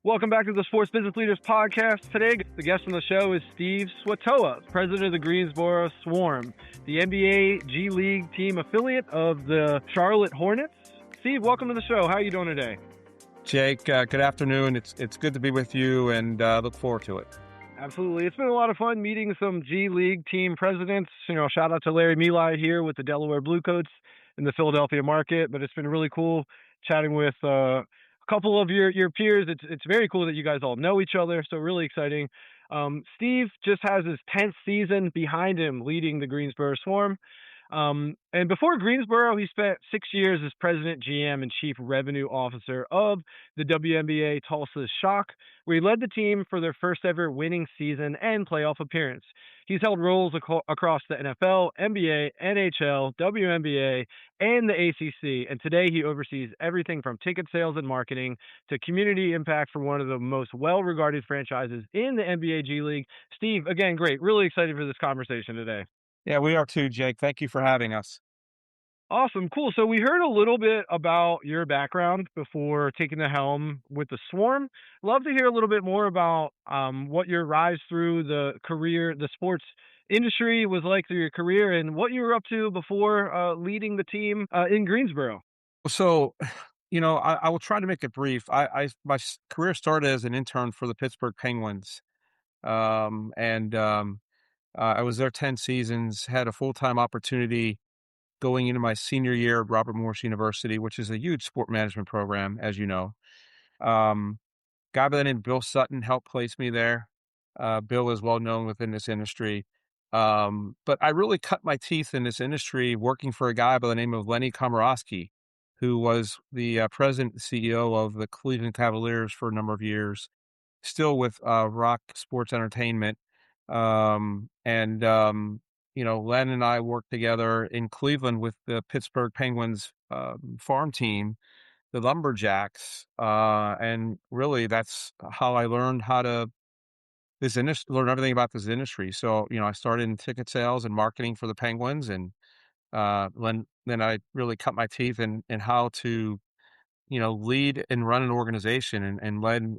Welcome back to the Sports Business Leaders Podcast. Today, the guest on the show is Steve Swetoha, president of the Greensboro Swarm, the NBA G League team affiliate of the Charlotte Hornets. Steve, welcome to the show. How are you doing today? Jake, good afternoon. It's good to be with you, and look forward to it. Absolutely. It's been a lot of fun meeting some G League team presidents. Shout out to Larry Milai here with the Delaware Bluecoats in the Philadelphia market, but it's been really cool chatting with a couple of your peers. It's very cool that you guys all know each other, so really exciting. Steve just has his 10th season behind him leading the Greensboro Swarm. And before Greensboro, he spent 6 years as president, GM, and chief revenue officer of the WNBA Tulsa Shock, where he led the team for their first ever winning season and playoff appearance. He's held roles across the NFL, NBA, NHL, WNBA, and the ACC, and today he oversees everything from ticket sales and marketing to community impact for one of the most well-regarded franchises in the NBA G League. Steve, again, great. Really excited for this conversation today. Yeah, we are too, Jake. Thank you for having us. Awesome. Cool. So we heard a little bit about your background before taking the helm with the Swarm. Love to hear a little bit more about what your rise through the sports industry was like through your career and what you were up to before leading the team in Greensboro. So, I will try to make it brief. My career started as an intern for the Pittsburgh Penguins, and I was there 10 seasons. Had a full-time opportunity going into my senior year at Robert Morris University, which is a huge sport management program, as you know. Um, Guy by the name of Bill Sutton helped place me there. Bill is well known within this industry. But I really cut my teeth in this industry working for a guy by the name of Lenny Komorowski, who was the president and CEO of the Cleveland Cavaliers for a number of years, still with Rock Sports Entertainment. Len and I worked together in Cleveland with the Pittsburgh Penguins farm team, the Lumberjacks, and really that's how I learned learn everything about this industry. So, I started in ticket sales and marketing for the Penguins, and then I really cut my teeth in how to, lead and run an organization, and Len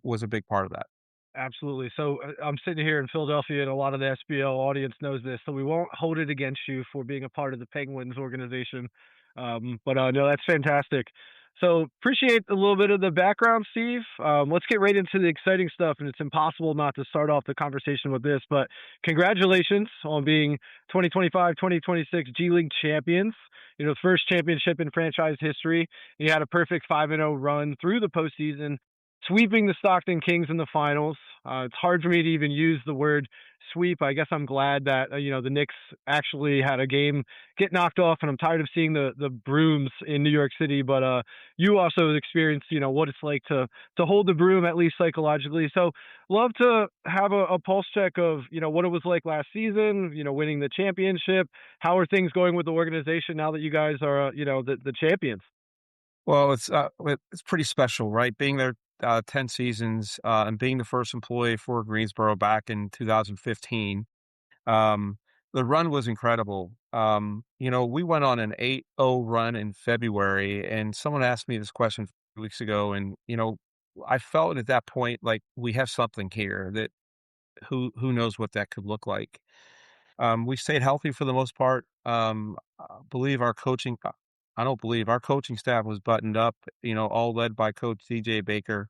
was a big part of that. Absolutely. So I'm sitting here in Philadelphia, and a lot of the SBL audience knows this, so we won't hold it against you for being a part of the Penguins organization. But no, that's fantastic. So appreciate a little bit of the background, Steve. Let's get right into the exciting stuff, and it's impossible not to start off the conversation with this, but congratulations on being 2025-2026 G League champions. First championship in franchise history. You had a perfect 5-0 run through the postseason, sweeping the Stockton Kings in the finals. It's hard for me to even use the word sweep. I guess I'm glad that the Knicks actually had a game get knocked off, and I'm tired of seeing the brooms in New York City. But you also experienced what it's like to hold the broom, at least psychologically. So love to have a pulse check of what it was like last season. Winning the championship. How are things going with the organization now that you guys are the champions? Well, it's pretty special, right? Being there 10 seasons and being the first employee for Greensboro back in 2015. The run was incredible. We went on an 8-0 run in February, and someone asked me this question a few weeks ago, and I felt at that point like we have something here that who knows what that could look like. We stayed healthy for the most part. Believe our coaching. I don't believe our coaching staff was buttoned up. All led by Coach DJ Baker,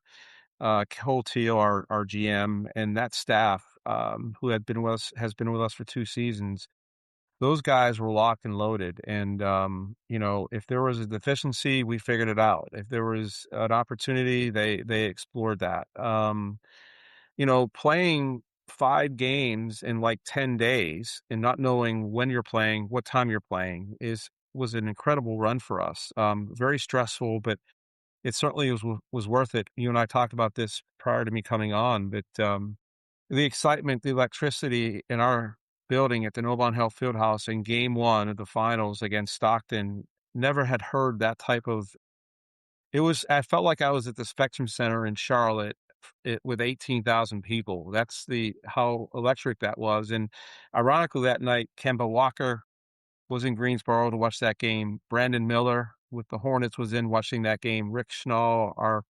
Cole Teal, our GM, and that staff who has been with us for 2 seasons. Those guys were locked and loaded, and if there was a deficiency, we figured it out. If there was an opportunity, they explored that. Playing 5 games in like 10 days and not knowing when you're playing, what time you're playing was an incredible run for us. Very stressful, but it certainly was worth it. You and I talked about this prior to me coming on, but the excitement, the electricity in our building at the Novant Health Fieldhouse in Game 1 of the finals against Stockton, never had heard that type of. I felt like I was at the Spectrum Center in Charlotte with 18,000 people. That's how electric that was. And ironically, that night, Kemba Walker was in Greensboro to watch that game. Brandon Miller with the Hornets was in watching that game. Rick Schnall, our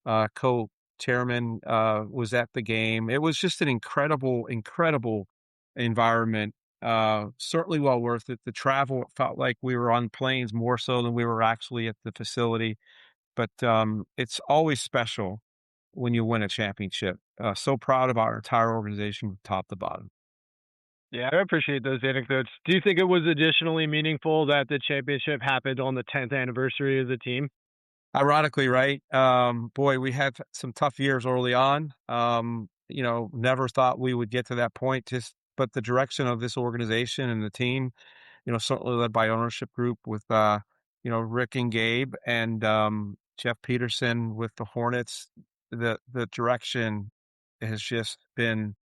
co-chairman, was at the game. It was just an incredible, incredible environment. Certainly well worth it. The travel, it felt like we were on planes more so than we were actually at the facility. But it's always special when you win a championship. So proud of our entire organization from top to bottom. Yeah, I appreciate those anecdotes. Do you think it was additionally meaningful that the championship happened on the 10th anniversary of the team? Ironically, right? Boy, we had some tough years early on. Never thought we would get to that point. Just but the direction of this organization and the team, certainly led by ownership group with Rick and Gabe and Jeff Peterson with the Hornets. The direction has just been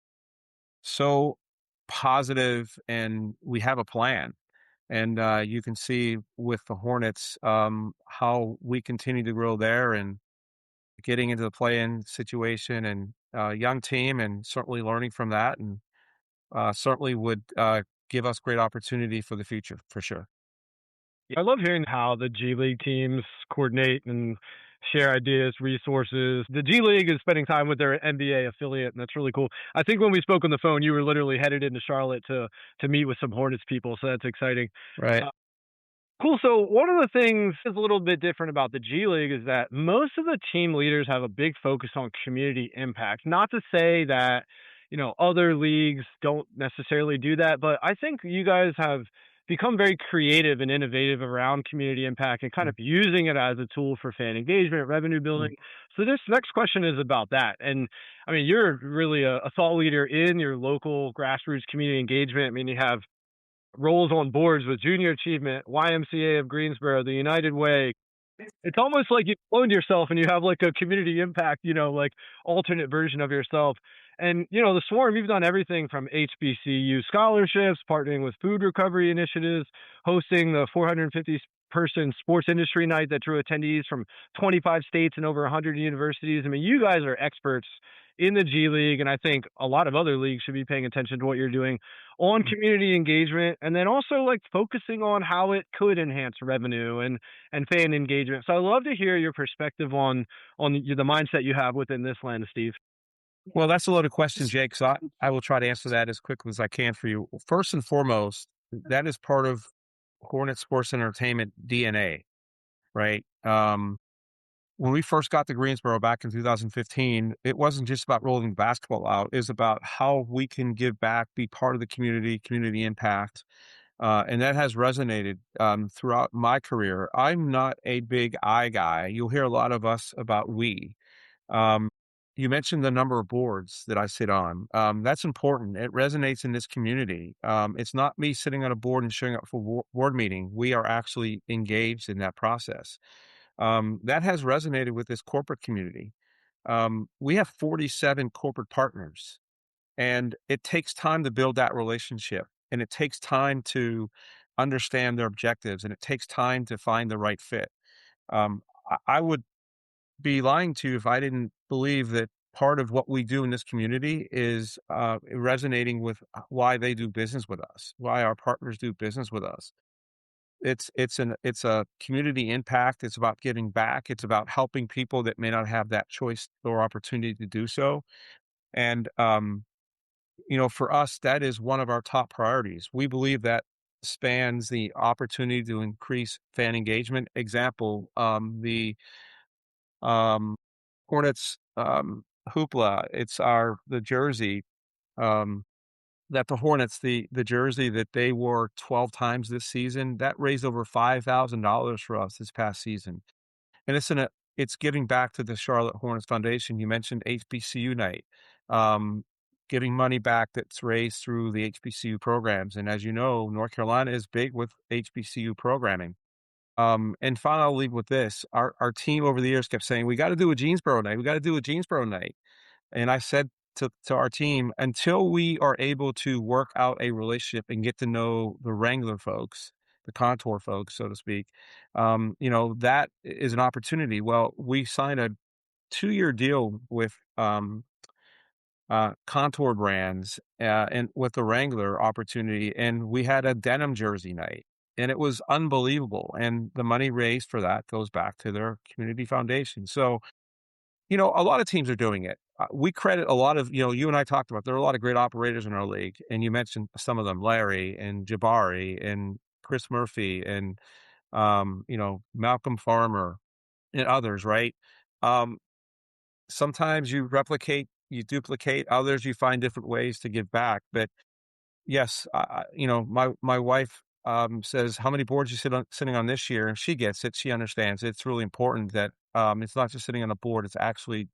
so positive, and we have a plan. And you can see with the Hornets how we continue to grow there and getting into the play-in situation and young team, and certainly learning from that, and certainly would give us great opportunity for the future for sure. Yeah, I love hearing how the G League teams coordinate and share ideas, resources. The G League is spending time with their NBA affiliate, and that's really cool. I think when we spoke on the phone, you were literally headed into Charlotte to meet with some Hornets people, so that's exciting. Right. Uh, Cool. So one of the things is a little bit different about the G League is that most of the team leaders have a big focus on community impact. Not to say that, other leagues don't necessarily do that, but I think you guys have become very creative and innovative around community impact and kind Mm, of using it as a tool for fan engagement, revenue mm. building. So this next question is about that. And I mean, you're really a thought leader in your local grassroots community engagement. I mean, you have roles on boards with Junior Achievement, YMCA of Greensboro, the United Way. It's almost like you cloned yourself and you have like a community impact, like alternate version of yourself. And the Swarm, you've done everything from HBCU scholarships, partnering with food recovery initiatives, hosting the 450 person sports industry night that drew attendees from 25 states and over 100 universities. I mean, you guys are experts in the G League, and I think a lot of other leagues should be paying attention to what you're doing on community engagement, and then also like focusing on how it could enhance revenue and fan engagement. So I'd love to hear your perspective on the mindset you have within this lens, Steve. Well, that's a loaded question, Jake. So I will try to answer that as quickly as I can for you. First and foremost, that is part of Hornet Sports Entertainment DNA, right? When we first got to Greensboro back in 2015, it wasn't just about rolling the basketball out. It was about how we can give back, be part of the community impact. And that has resonated throughout my career. I'm not a big I guy. You'll hear a lot of us about we. Um, you mentioned the number of boards that I sit on. That's important. It resonates in this community. It's not me sitting on a board and showing up for board meeting. We are actually engaged in that process. That has resonated with this corporate community. We have 47 corporate partners, and it takes time to build that relationship, and it takes time to understand their objectives, and it takes time to find the right fit. I would be lying to you if I didn't believe that part of what we do in this community is resonating with why they do business with us, why our partners do business with us. It's a community impact. It's about giving back. It's about helping people that may not have that choice or opportunity to do so. And for us, that is one of our top priorities. We believe that spans the opportunity to increase fan engagement. Example, the um, Hornets hoopla. It's the jersey um, that the Hornets, the jersey that they wore 12 times this season, that raised over $5,000 for us this past season. And it's giving back to the Charlotte Hornets Foundation. You mentioned HBCU night, um, giving money back that's raised through the HBCU programs. And as you know, North Carolina is big with HBCU programming. And finally, I'll leave with this. Our team over the years kept saying, we got to do a Jeansboro night. We got to do a Jeansboro night. And I said to our team, until we are able to work out a relationship and get to know the Wrangler folks, the Contour folks, so to speak, that is an opportunity. Well, we signed a 2-year deal with Contour brands and with the Wrangler opportunity, and we had a denim jersey night. And it was unbelievable. And the money raised for that goes back to their community foundation. So A lot of teams are doing it. We credit a lot of, you and I talked about, there are a lot of great operators in our league, and you mentioned some of them, Larry and Jabari and Chris Murphy and, Malcolm Farmer and others, right? Um, Sometimes you replicate, you duplicate, others you find different ways to give back. But yes, my wife says, "How many boards you sitting on this year?" And she gets it. She understands. It's really important that it's not just sitting on a board; it's actually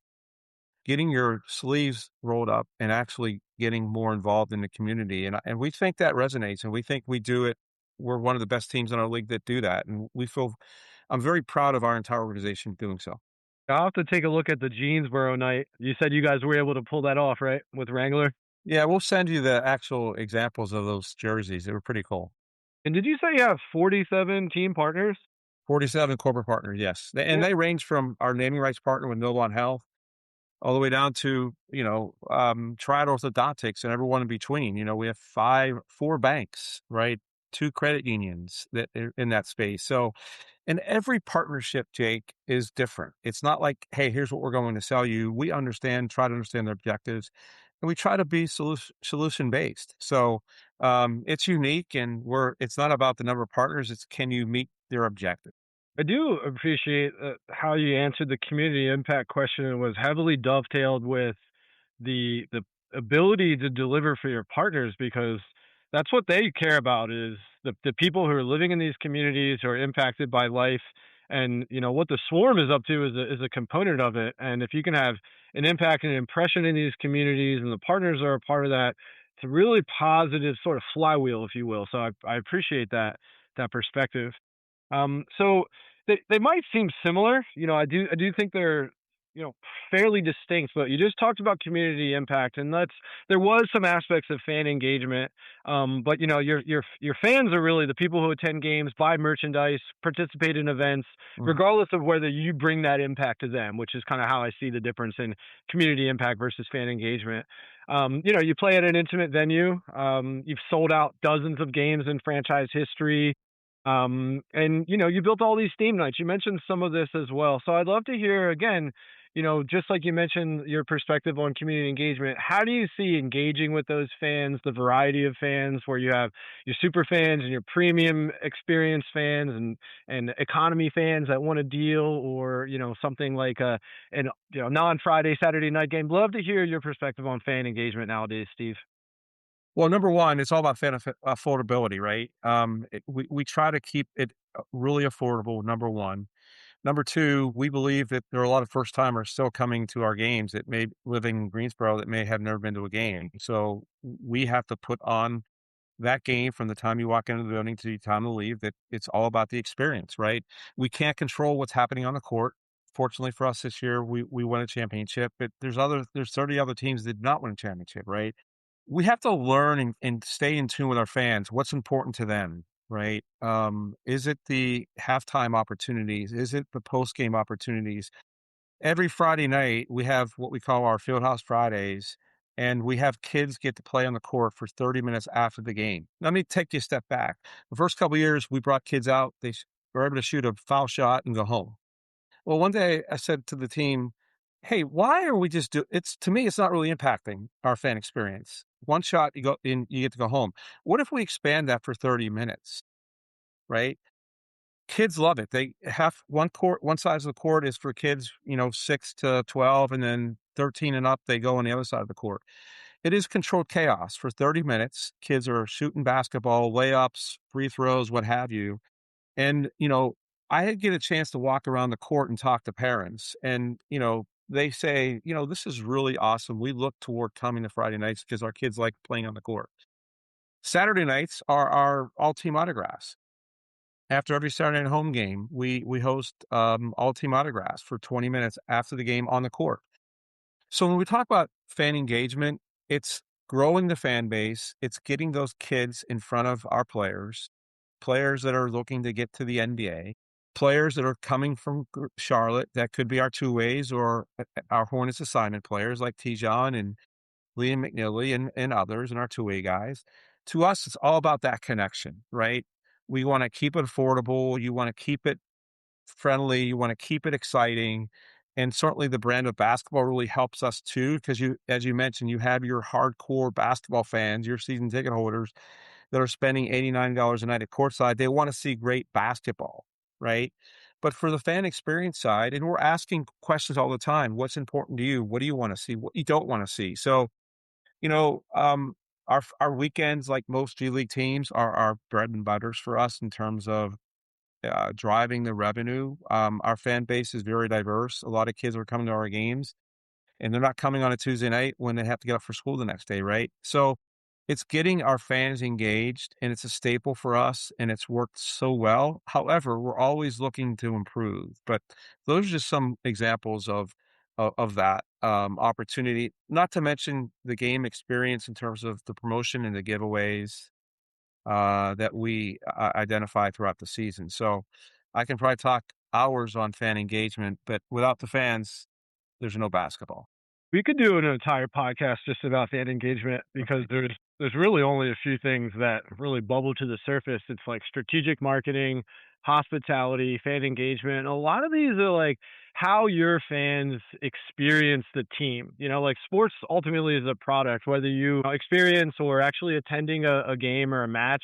getting your sleeves rolled up and actually getting more involved in the community. And we think that resonates, and we think we do it. We're one of the best teams in our league that do that, and we feel. I'm very proud of our entire organization doing so. I'll have to take a look at the Greensboro night. You said you guys were able to pull that off, right, with Wrangler? Yeah, we'll send you the actual examples of those jerseys. They were pretty cool. And did you say you have 47 team partners? 47 corporate partners, yes. And Yeah. they range from our naming rights partner with Novant Health all the way down to, Triad Orthodontics and everyone in between. We have 4 banks, right? 2 credit unions that are in that space. So, and every partnership, Jake, is different. It's not like, hey, here's what we're going to sell you. We try to understand their objectives, and we try to be solution based. So, it's unique, and it's not about the number of partners. It's, can you meet their objective? I do appreciate how you answered the community impact question and was heavily dovetailed with the ability to deliver for your partners because that's what they care about is the people who are living in these communities who are impacted by life and what the swarm is up to is a component of it and if you can have an impact and an impression in these communities and the partners are a part of that it's a really positive sort of flywheel if you will so I appreciate that perspective so they might seem similar. I do think they're fairly distinct. But you just talked about community impact, and there was some aspects of fan engagement. But your fans are really the people who attend games, buy merchandise, participate in events, Mhm. regardless of whether you bring that impact to them. Which is kind of how I see the difference in community impact versus fan engagement. You play at an intimate venue. You've sold out dozens of games in franchise history and you built all these theme nights. You mentioned some of this as well. So I'd love to hear again, just like you mentioned your perspective on community engagement, how do you see engaging with those fans, the variety of fans where you have your super fans and your premium experience fans and economy fans that want a deal or, something like a an non-Friday Saturday night game. Love to hear your perspective on fan engagement nowadays, Steve. Well, number 1, it's all about affordability, right? We try to keep it really affordable, number 1. Number 2, we believe that there are a lot of first timers still coming to our games that may living in Greensboro that may have never been to a game. So we have to put on that game from the time you walk into the building to the time to leave, that it's all about the experience, right? We can't control what's happening on the court. Fortunately for us this year, we won a championship, but there's 30 other teams that did not win a championship, right? We have to learn and stay in tune with our fans. What's important to them, right? Is it the halftime opportunities? Is it the post game opportunities? Every Friday night, we have what we call our Fieldhouse Fridays, and we have kids get to play on the court for 30 minutes after the game. Let me take you a step back. The first couple of years, we brought kids out. Were able to shoot a foul shot and go home. Well, one day I said to the team, "Hey, why are we just do it's to me, it's not really impacting our fan experience. One shot, you go in, you get to go home. What if we expand that for 30 minutes?" Right? Kids love it. They have one side of the court is for kids, 6 to 12, and then 13 and up, they go on the other side of the court. It is controlled chaos for 30 minutes. Kids are shooting basketball, layups, free throws, what have you. And, I get a chance to walk around the court and talk to parents, and, they say, "This is really awesome. We look toward coming to Friday nights because our kids like playing on the court." Saturday nights are our all team autographs. After every Saturday night home game, we host, all team autographs for 20 minutes after the game on the court. So when we talk about fan engagement, it's growing the fan base, it's getting those kids in front of our players, players that are looking to get to the NBA, players that are coming from Charlotte that could be our two ways or our Hornets assignment players like Tijon and Liam McNeely and others and our two-way guys. To us, it's all about that connection, right? We wanna keep it affordable, you wanna keep it friendly, you wanna keep it exciting, And certainly the brand of basketball really helps us too, because as you mentioned, you have your hardcore basketball fans, your season ticket holders that are spending $89 a night at courtside. They want to see great basketball, right? But for the fan experience side, and we're asking questions all the time, what's important to you? What do you want to see? What you don't want to see? So, you know, our weekends, like most G League teams, are our bread and butters for us in terms of driving the revenue. Our fan base is very diverse. A lot of kids are coming to our games, and they're not coming on a Tuesday night when they have to get up for school the next day, right? So it's getting our fans engaged, and it's a staple for us, and it's worked so well. However, we're always looking to improve. But those are just some examples of that opportunity. Not to mention the game experience in terms of the promotion and the giveaways that we identify throughout the season. So I can probably talk hours on fan engagement, but without the fans, there's no basketball. We could do an entire podcast just about fan engagement because there's really only a few things that really bubble to the surface. It's like strategic marketing, hospitality, fan engagement. A lot of these are like how your fans experience the team. You know, like sports ultimately is a product, whether you experience or actually attending a game or a match.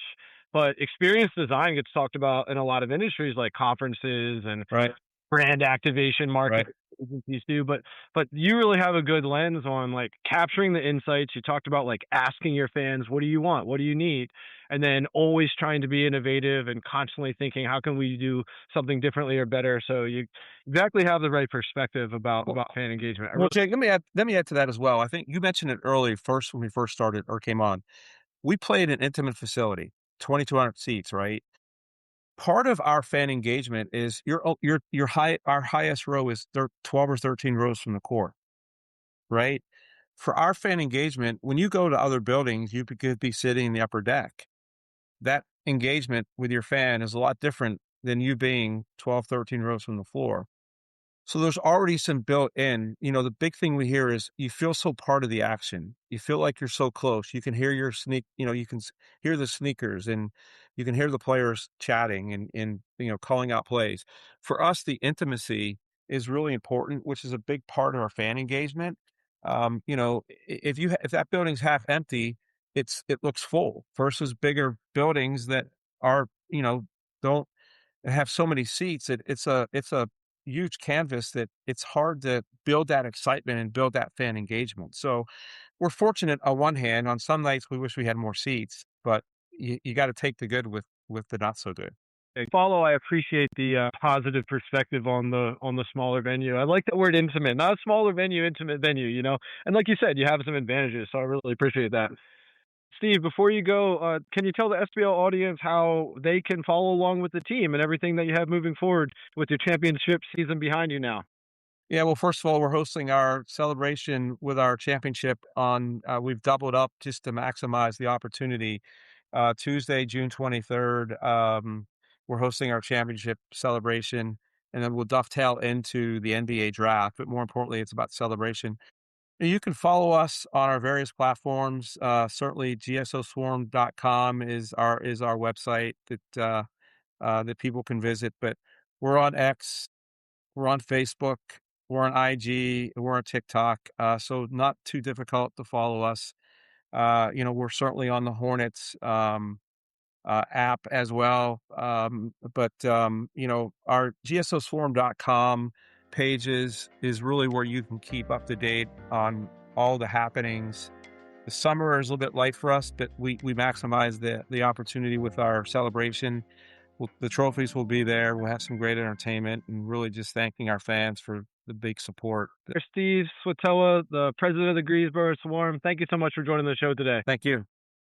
But experience design gets talked about in a lot of industries like conferences and Right, brand activation right. marketing agencies do, but you really have a good lens on, like, capturing the insights. You talked about, like, asking your fans, "What do you want? What do you need?" And then always trying to be innovative and constantly thinking, "How can we do something differently or better?" So you exactly have the right perspective Well, about fan engagement. I well, really Jake, let me add to that as well. I think you mentioned it early first when we first started or came on. We played an intimate facility, 2,200 seats, right? Part of our fan engagement is your high our highest row is 12 or 13 rows from the court, right? For our fan engagement, when you go to other buildings, you could be sitting in the upper deck. That engagement with your fan is a lot different than you being 12, 13 rows from the floor. So there's already some built in. The big thing we hear is you feel so part of the action. You feel like you're so close. You can hear your you can hear the sneakers, and you can hear the players chatting and calling out plays. For us, the intimacy is really important, which is a big part of our fan engagement. If that building's half empty, it looks full versus bigger buildings that are, don't have so many seats. It's a huge canvas that it's hard to build that excitement and build that fan engagement. So we're fortunate on one hand. On some nights, we wish we had more seats, but you got to take the good with the not so good. follow. I appreciate the positive perspective on the smaller venue. I like the word intimate, not a smaller venue, intimate venue. And like you said, you have some advantages, so I really appreciate that. Steve, before you go, can you tell the SBL audience how they can follow along with the team and everything that you have moving forward with your championship season behind you now? Yeah, well, first of all, we're hosting our celebration with our championship on. We've doubled up just to maximize the opportunity. Tuesday, June 23rd, we're hosting our championship celebration, and then we'll dovetail into the NBA draft. But more importantly, it's about celebration. And you can follow us on our various platforms. Certainly, gsoswarm.com is our website that people can visit. But we're on X, we're on Facebook, we're on IG, we're on TikTok, so not too difficult to follow us. We're certainly on the Hornets app as well. But our gsosforum.com pages is really where you can keep up to date on all the happenings. The summer is a little bit light for us, but we maximize the opportunity with our celebration. The trophies will be there. We'll have some great entertainment, and really just thanking our fans for the big support. Steve Swetoha, the president of the Greensboro Swarm, thank you so much for joining the show today. Thank you.